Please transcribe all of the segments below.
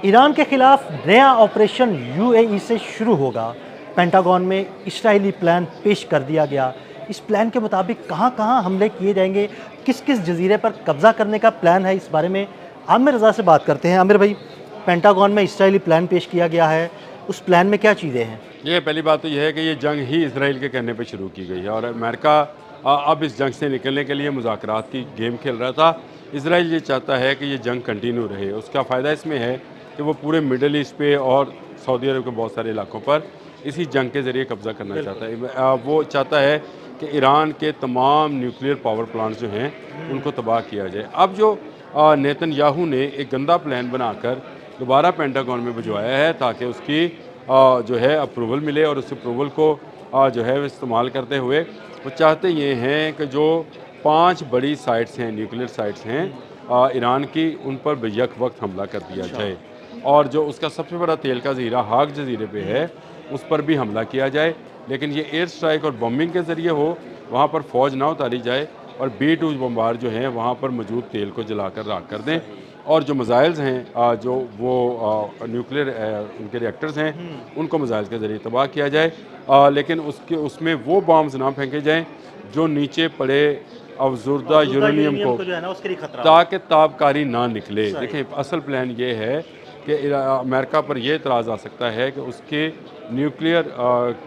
Iran के खिलाफ नया ऑपरेशन यूएई से शुरू होगा। पेंटागन में इस्राएली प्लान पेश कर दिया गया। इस प्लान के मुताबिक कहां-कहां हमले किए जाएंगे, किस-किस जजीरे पर कब्जा करने का प्लान है, इस बारे में आमिर रज़ा से बात करते हैं। आमिर भाई, पेंटागन में इस्राएली प्लान पेश किया गया है, उस प्लान में क्या चीज़ें हैं? ये पहली बात तो यह है कि ये जंग ही इसराइल के कहने पे शुरू की गई है और अमेरिका अब इस जंग से निकलने के लिए मुज़ाकरात की गेम खेल रहा था। इसराइल ये चाहता है कि ये जंग कंटिन्यू रहे। उसका फ़ायदा इसमें है कि वो पूरे मिडल ईस्ट पे और सऊदी अरब के बहुत सारे इलाकों पर इसी जंग के ज़रिए कब्ज़ा करना चाहता है। वो चाहता है कि ईरान के तमाम न्यूक्लियर पावर प्लांट्स जो हैं उनको तबाह किया जाए। अब जो नेतन्याहू ने एक गंदा प्लान बनाकर दोबारा पेंटागन में भिजवाया है ताकि उसकी जो है अप्रूवल मिले और उस अप्रूवल को जो है इस्तेमाल करते हुए वो चाहते ये हैं कि जो 5 बड़ी साइट्स हैं, न्यूक्लियर साइट्स हैं ईरान की, उन पर बेयक वक्त हमला कर दिया जाए और जो उसका सबसे बड़ा तेल का ज़ीरा हाक जजीरे पे है उस पर भी हमला किया जाए, लेकिन ये एयर स्ट्राइक और बम्बिंग के ज़रिए हो, वहाँ पर फ़ौज ना उतारी जाए और B-2 बम्बार जो हैं वहाँ पर मौजूद तेल को जलाकर राख कर दें और जो मिज़ाइल्स हैं जो वो न्यूक्लियर उनके रिएक्टर्स हैं उनको मिज़ाइल्स के ज़रिए तबाह किया जाए, लेकिन उसमें वो बॉम्ब्स ना फेंके जाएं जो नीचे पड़े अफजुर्दा यूरेनियम को जो है ना, उसके लिए खतरा हो। ताकि ताबकारी ना निकले। देखिए, असल प्लान ये है कि अमेरिका पर यह एतराज़ आ सकता है कि उसके न्यूक्लियर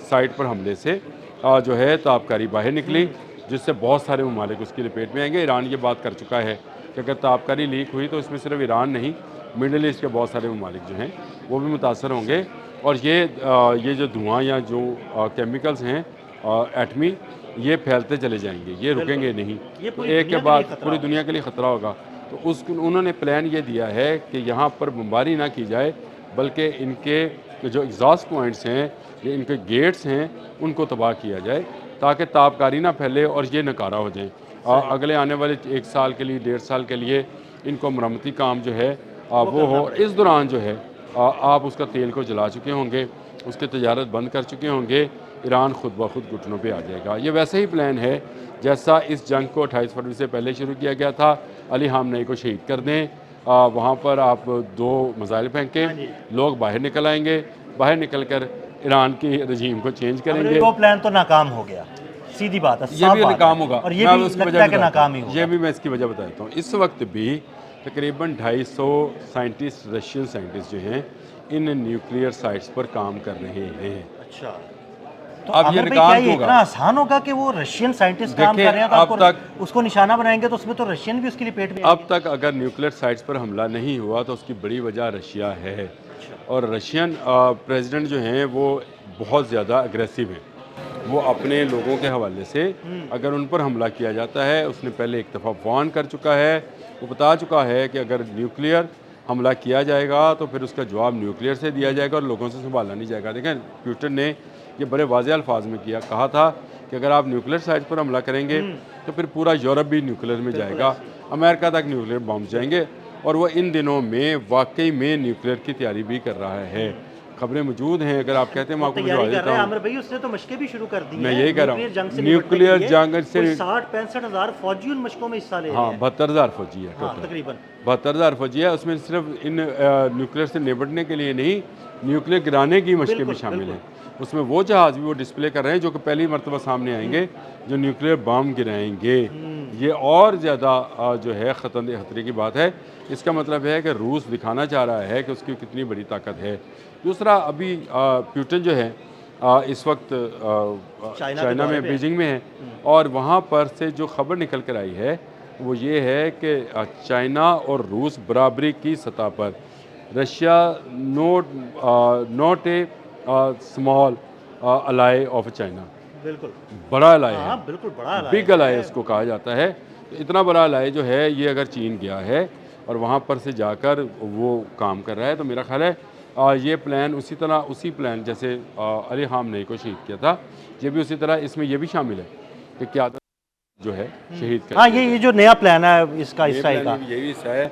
साइट पर हमले से जो है ताबकारी बाहर निकली, जिससे बहुत सारे ममालिक उसकी लपेट में आएंगे। ईरान ये बात कर चुका है कि अगर ताबकारी लीक हुई तो इसमें सिर्फ ईरान नहीं, मिडल ईस्ट के बहुत सारे ममालिक जो हैं वो भी मुतासर होंगे और ये जो धुआं या जो केमिकल्स हैं एटमी, ये फैलते चले जाएंगे, ये रुकेंगे नहीं। ये तो पूरी एक के दुनिया के बाद लिए खतरा पूरी होगा। दुनिया के लिए ख़तरा होगा। तो उन्होंने प्लान ये दिया है कि यहाँ पर बमबारी ना की जाए, बल्कि इनके जो एग्जॉस्ट पॉइंट्स हैं या इनके गेट्स हैं उनको तबाह किया जाए ताकि ताबकारी ना फैले और ये नकारा हो जाए। अगले आने वाले 1 साल के लिए, 1.5 साल के लिए इनको मरम्मती काम जो है वो हो। इस दौरान जो है आप उसका तेल को जला चुके होंगे, उसकी तजारत बंद कर चुके होंगे, ईरान खुद ब खुद घुटनों पे आ जाएगा। ये वैसे ही प्लान है जैसा इस जंग को 28 फरवरी से पहले शुरू किया गया था। अली ख़ामनेई को शहीद कर दें, वहाँ पर आप 2 मिसाइल फेंकें, लोग बाहर निकल आएंगे, बाहर निकल कर ईरान की रजीम को चेंज करेंगे। वो प्लान तो नाकाम हो गया, सीधी बात है, ये भी नाकाम होगा और ये मैं भी उसकी लगता वजह है कि नाकाम ही होगा। ये भी मैं इसकी वजह बताता हूँ। इस वक्त भी तकरीबन 250 साइंटिस्ट, रशियन साइंटिस्ट जो हैं इन न्यूक्लियर साइट्स पर काम कर रहे हैं। अच्छा, तो अब ये आमिर भाई, निकाम क्या ये होगा। इतना आसान होगा कि वो रशियन साइंटिस्ट काम देखिए, कर रहे हैं तो अब आपको उसको निशाना बनाएंगे तो उसमें तो रशियन भी उसकी लपेट में अब तक अगर न्यूक्लियर साइट्स पर हमला नहीं हुआ तो उसकी बड़ी वजह रशिया है और रशियन प्रेसिडेंट जो हैं वो बहुत ज़्यादा अग्रेसिव हैं। वो अपने लोगों के हवाले से अगर उन पर हमला किया जाता है, उसने पहले एक दफ़ा वार्न कर चुका है, वो बता चुका है कि अगर न्यूक्लियर हमला किया जाएगा तो फिर उसका जवाब न्यूक्लियर से दिया जाएगा और लोगों से संभाला नहीं जाएगा। देखें, पुतिन ने ये बड़े वाज़ेह अल्फाज में कहा था कि अगर आप न्यूक्लियर साइट पर हमला करेंगे तो फिर पूरा यूरोप भी न्यूक्लियर में जाएगा, अमेरिका तक न्यूक्लियर बॉम्ब जाएंगे और वो इन दिनों में वाकई में न्यूक्लियर की तैयारी भी कर रहा है। खबरें मौजूद हैं, अगर आप कहते हैं मैं आपको भिजवा देता हूँ। आमिर भाई, उसने तो मशकें भी शुरू कर दी मैं हैं यही कह रहा न्यूक्लियर जंग से हूँ, न्यूक्लियर जंग से 60-65 हज़ार फौजी उन मशकों में हिस्सा ले रहे हाँ, हैं। 72,000 फौजी है हाँ, टोटल। तकरीबन 72,000 फौजी है। उसमें सिर्फ इन न्यूक्लियर से निपटने के लिए नहीं, न्यूक्लियर गिराने की मशकें भी शामिल हैं। उसमें वो जहाज़ भी वो डिस्प्ले कर रहे हैं जो कि पहली मरतबा सामने आएंगे, जो न्यूक्लियर बम गिराएंगे। ये और ज़्यादा जो है खतरे की बात है। इसका मतलब है कि रूस दिखाना चाह रहा है कि उसकी कितनी बड़ी ताकत है। दूसरा, अभी पुतिन जो है इस वक्त चाइना में, बीजिंग में है और वहाँ पर से जो खबर निकल कर आई है वो ये है कि चाइना और रूस बराबरी की सतह पर, Russia not a small ally of China, बिल्कुल बड़ा अलाई है, हाँ, बिल्कुल बड़ा बिग अलाई उसको कहा जाता है। तो इतना बड़ा अलाई जो है ये अगर चीन गया है और वहाँ पर से जाकर वो काम कर रहा है तो मेरा ख्याल है ये प्लान उसी प्लान जैसे अली ख़ामनेई को शहीद किया था, ये भी उसी तरह इसमें ये भी शामिल है कि क़यादत जो है शहीद कर। हाँ, ये जो नया प्लान है इसका इसराइल का, ये भी हिस्सा है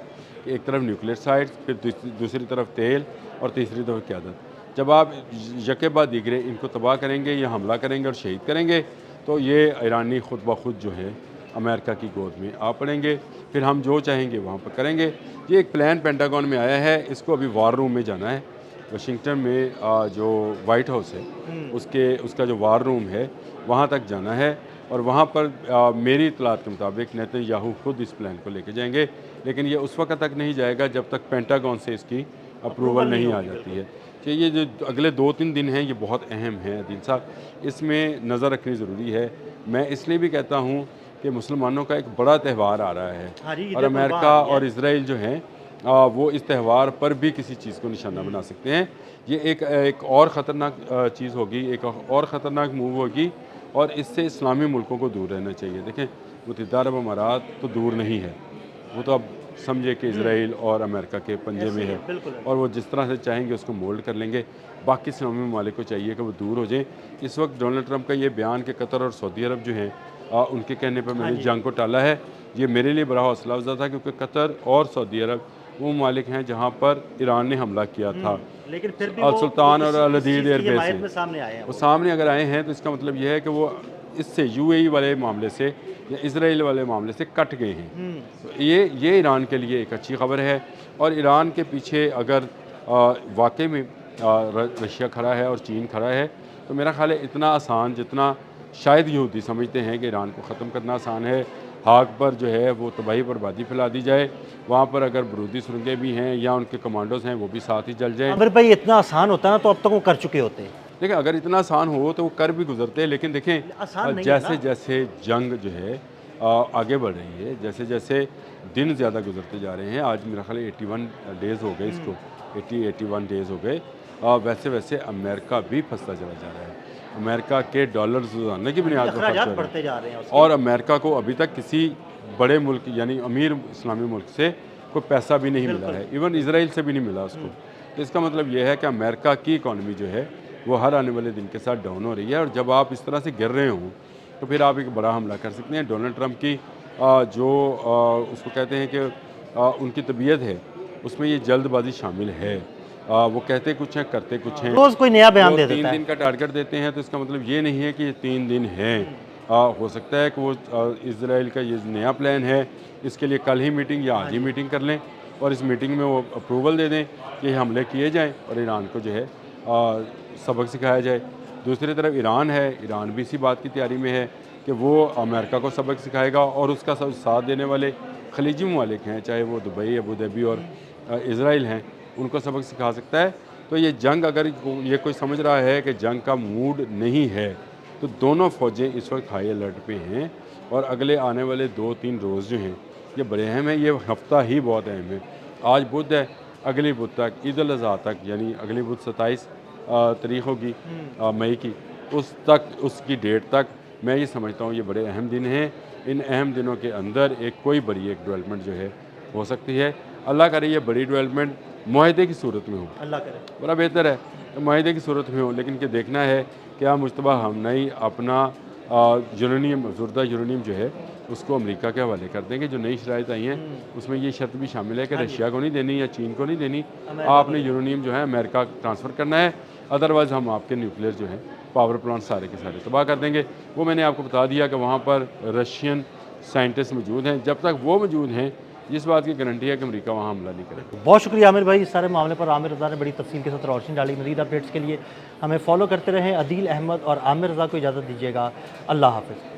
कि एक तरफ न्यूक्लियर साइट्स, फिर दूसरी तरफ तेल और तीसरी तरफ क़यादत। जब आप यके बाद दीगरे इनको तबाह करेंगे या हमला करेंगे और शहीद करेंगे तो ये ईरानी खुद ब खुद जो है अमेरिका की गोद में आ पड़ेंगे, फिर हम जो चाहेंगे वहाँ पर करेंगे। ये एक प्लान पेंटागन में आया है, इसको अभी वार रूम में जाना है। वाशिंगटन में जो वाइट हाउस है उसका जो वार रूम है वहाँ तक जाना है, और वहाँ पर मेरी इतलात के मुताबिक नेतन्याहू खुद इस प्लान को लेके जाएंगे, लेकिन ये उस वक्त तक नहीं जाएगा जब तक पेंटागन से इसकी अप्रूवल नहीं आ जाती है। कि ये जो अगले 2-3 दिन हैं ये बहुत अहम हैं दिन साहब, इसमें नज़र रखनी ज़रूरी है। मैं इसलिए भी कहता हूँ कि मुसलमानों का एक बड़ा त्यौहार आ रहा है, हाँ जी, और अमेरिका और इसराइल जो हैं वो इस त्यौहार पर भी किसी चीज़ को निशाना बना सकते हैं। ये एक और ख़तरनाक चीज़ होगी, एक और ख़तरनाक मूव होगी, और इससे इस्लामी मुल्कों को दूर रहना चाहिए। देखें, मुत्तहिदा अरब अमारात तो दूर नहीं है, वो तो अब समझे कि इसराइल और अमेरिका के पंजे में है, और वो जिस तरह से चाहेंगे उसको मोल्ड कर लेंगे। बाकी इस्लामी ममालिक को चाहिए कि वो दूर हो जाएँ। इस वक्त डोनाल्ड ट्रंप का ये बयान कि कतर और सऊदी अरब जो हैं उनके कहने पर मैंने जंग को टाला है, ये मेरे लिए बड़ा हौसला अफ़ज़ा था, क्योंकि कतर और सऊदी अरब वो ममालिक हैं जहाँ पर ईरान ने हमला किया था, लेकिन फिर भी अल सुल्तान और अल हदीद एयरबेस में से सामने आए हैं वो सामने अगर आए हैं, तो इसका मतलब ये है कि वो इससे यूएई वाले मामले से या इसराइल वाले मामले से कट गए हैं। तो ये ईरान के लिए एक अच्छी खबर है, और ईरान के पीछे अगर वाकई में रशिया खड़ा है और चीन खड़ा है, तो मेरा ख्याल है इतना आसान जितना शायद यहूदी समझते हैं कि ईरान को ख़त्म करना आसान है, हाक पर जो है वो तबाही बर्बादी फैला दी जाए, वहाँ पर अगर बरूदी सुरंगें भी हैं या उनके कमांडोज हैं वो भी साथ ही जल जाएँ। अगर भाई इतना आसान होता ना तो अब तक वो कर चुके होते। देखिए, अगर इतना आसान हो तो वो कर भी गुजरते हैं, लेकिन देखें आसान नहीं है जैसे ना। जैसे जंग जो है आगे बढ़ रही है, जैसे जैसे दिन ज़्यादा गुजरते जा रहे हैं, आज मेरा ख्याल है 81 डेज़ हो गए इसको, 81 डेज़ हो गए, वैसे वैसे अमेरिका भी फंसता चला जा रहा है। अमेरिका के डॉलर्स रोज़ाना की बुनियाद पर खर्च हो रहे बढ़ते जा रहे हैं हैं, और अमेरिका को अभी तक किसी बड़े मुल्क यानी अमीर इस्लामी मुल्क से कोई पैसा भी नहीं मिला है, इवन इसराइल से भी नहीं मिला उसको। तो इसका मतलब ये है कि अमेरिका की इकॉनमी जो है वो हर आने वाले दिन के साथ डाउन हो रही है, और जब आप इस तरह से गिर रहे हों तो फिर आप एक बड़ा हमला कर सकते हैं। डोनाल्ड ट्रंप की जो उसको कहते हैं कि उनकी तबीयत है, उसमें ये जल्दबाजी शामिल है। वो कहते कुछ हैं, करते कुछ हैं। रोज कोई नया बयान वो दे 3 देता है। दिन का टारगेट देते हैं, तो इसका मतलब ये नहीं है कि ये 3 दिन हैं। हो सकता है कि वो इसराइल का ये नया प्लान है, इसके लिए कल ही मीटिंग या आज ही मीटिंग कर लें, और इस मीटिंग में वो अप्रूवल दे दें कि हमले किए जाएँ और ईरान को जो है सबक सिखाया जाए। दूसरी तरफ ईरान है, ईरान भी इसी बात की तैयारी में है कि वो अमेरिका को सबक सिखाएगा, और उसका साथ देने वाले खलीजी ममालिक हैं, चाहे वो दुबई, अबू धाबी और इसराइल हैं, उनको सबक सिखा सकता है। तो ये जंग, अगर ये कोई समझ रहा है कि जंग का मूड नहीं है, तो दोनों फ़ौजें इस वक्त हाई अलर्ट पे हैं, और अगले आने वाले 2-3 रोज़ जो हैं ये बड़े अहम हैं। ये हफ्ता ही बहुत अहम है। आज बुध है, अगली बुध तक ईद उल अज़हा तक, यानी अगली बुध 27 तारीख होगी मई की, उसकी डेट तक मैं ये समझता हूँ ये बड़े अहम दिन हैं। इन अहम दिनों के अंदर कोई बड़ी डेवलपमेंट जो है हो सकती है। अल्लाह करे ये बड़ी डेवलपमेंट मुआहदे की सूरत में हो, अल्लाह करे। बड़ा बेहतर है तो मुआहदे की सूरत में हो, लेकिन कि देखना है क्या मुश्तबा हमनई अपना यूरेनियम, ज़ुर्दा यूरेनियम जो है उसको अमेरिका के हवाले कर देंगे। जो नई शराइत आई हैं उसमें ये शर्त भी शामिल है कि रशिया को नहीं देनी या चीन को नहीं देनी, आपने यूरेनियम जो है अमेरिका ट्रांसफ़र करना है, अदरवाइज़ हम आपके न्यूक्लियर जो है पावर प्लांट सारे के सारे तबाह कर देंगे। वो मैंने आपको बता दिया कि वहाँ पर रशियन साइंटिस्ट मौजूद हैं। जब तक वो मौजूद हैं, इस बात की गारंटी है कि अमेरिका वहाँ हमला नहीं करेगा। बहुत शुक्रिया आमिर भाई, इस सारे मामले पर आमिर रज़ा ने बड़ी तफसील के साथ रोशनी डाली। मज़ीद अपडेट्स के लिए हमें फॉलो करते रहें। अदील अहमद और आमिर रज़ा को इजाज़त दीजिएगा। अल्लाह हाफ़िज़।